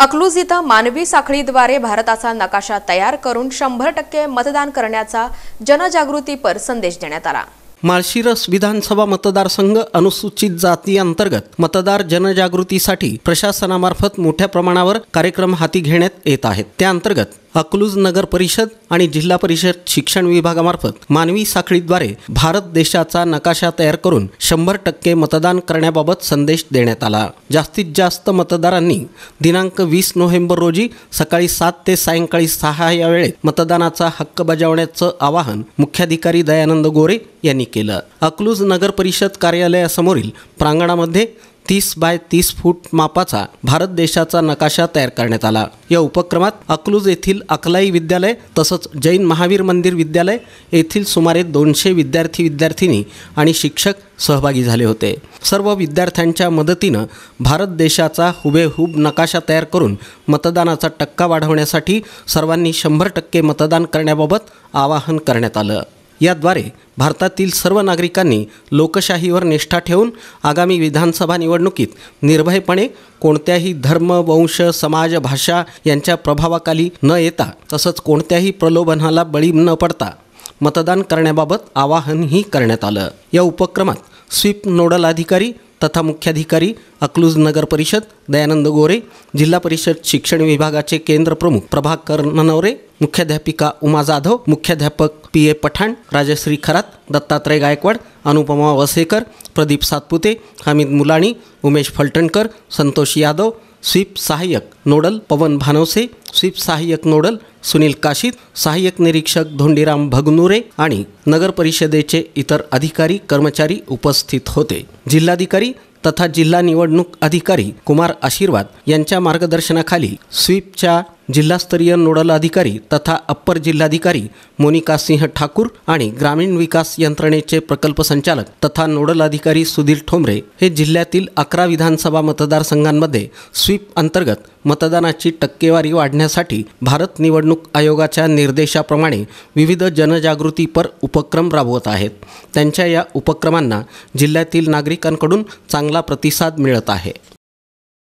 अकलूज इथं मानवी साखळीद्वारे भारताचा नकाशा तयार करून 100% मतदान करण्याचा जनजागृतीपर संदेश देण्यात आला। माळशिरस विधानसभा मतदारसंघ अनुसूचित जाती अंतर्गत मतदार जनजागृतीसाठी प्रशासनामार्फत मोठ्या प्रमाणावर कार्यक्रम हाती घेण्यात येत आहेत। त्या अंतर्गत अकलूज नगर परिषद आणि जिल्हा परिषद शिक्षण विभागामार्फत मानवी साखळीद्वारे भारत देशाचा नकाशा तयार करून 100% मतदान करण्याबाबत संदेश देण्यात आला। जास्तीत जास्त मतदारांनी दिनांक 20 नोव्हेंबर रोजी सकाळी 7 ते सायंकाळी 6 या वेळेत मतदानाचा हक्क बजावण्याचं आवाहन मुख्याधिकारी दयानंद गोरे यांनी केलं। अकलूज नगर परिषद कार्यालयासमोरील प्रांगणामध्ये 30 बाय 30 फूट मापाचा भारत देशाचा नकाशा तयार करण्यात आला। या उपक्रमात अकलूज येथील अकलाई विद्यालय तसंच जैन महावीर मंदिर विद्यालय येथील सुमारे 200 विद्यार्थी-विद्यार्थिनी आणि शिक्षक सहभागी झाले होते। सर्व विद्यार्थ्यांच्या मदतीनं भारत देशाचा हुबेहूब नकाशा तयार करून मतदानाचा टक्का वाढवण्यासाठी सर्वांनी 100% मतदान करण्याबाबत आवाहन करण्यात आलं। याद्वारे भारतातील सर्व नागरिकांनी लोकशाहीवर निष्ठा ठेवून आगामी विधानसभा निवडणुकीत निर्भयपणे कोणत्याही धर्म, वंश, समाज, भाषा यांच्या प्रभावाखाली न येता तसंच कोणत्याही प्रलोभनाला बळी न पडता मतदान करण्याबाबत आवाहनही करण्यात आलं। या उपक्रमात स्वीप नोडल अधिकारी तथा मुख्याधिकारी अकलूज नगर परिषद दयानंद गोरे, जिल्हा परिषद शिक्षण विभागाचे केंद्र प्रमुख प्रभाकर ननवरे, मुख्याध्यापिका उमा जाधव, मुख्याध्यापक PA पठाण, राजश्री खरात, दत्तात्रय गायकवाड, अनुपमा वसेकर, प्रदीप सातपुते, हमीद मुलाणी, उमेश फलटणकर, संतोष यादव, स्वीप सहाय्यक नोडल पवन भानवसे, स्वीप सहाय्यक नोडल सुनील काशीद, सहाय्यक निरीक्षक धोंडीराम भगनुरे आणि नगर परिषदेचे इतर अधिकारी कर्मचारी उपस्थित होते। जिल्हाधिकारी तथा जिल्हा निवडणूक अधिकारी कुमार आशीर्वाद यांच्या मार्गदर्शनाखाली स्वीपच्या जिल्हास्तरीय नोडल अधिकारी तथा अप्पर जिल्हाधिकारी मोनिका सिंह ठाकूर आणि ग्रामीण विकास यंत्रणेचे प्रकल्प संचालक तथा नोडल अधिकारी सुधीर ठोंबरे हे जिल्ह्यातील 11 विधानसभा मतदारसंघांमध्ये स्वीप अंतर्गत मतदानाची टक्केवारी वाढण्यासाठी भारत निवडणूक आयोगाच्या निर्देशाप्रमाणे विविध जनजागृतीपर उपक्रम राबवत आहेत। त्यांच्या या उपक्रमांना जिल्ह्यातील नागरिकांकडून चांगला प्रतिसाद मिळत आहे।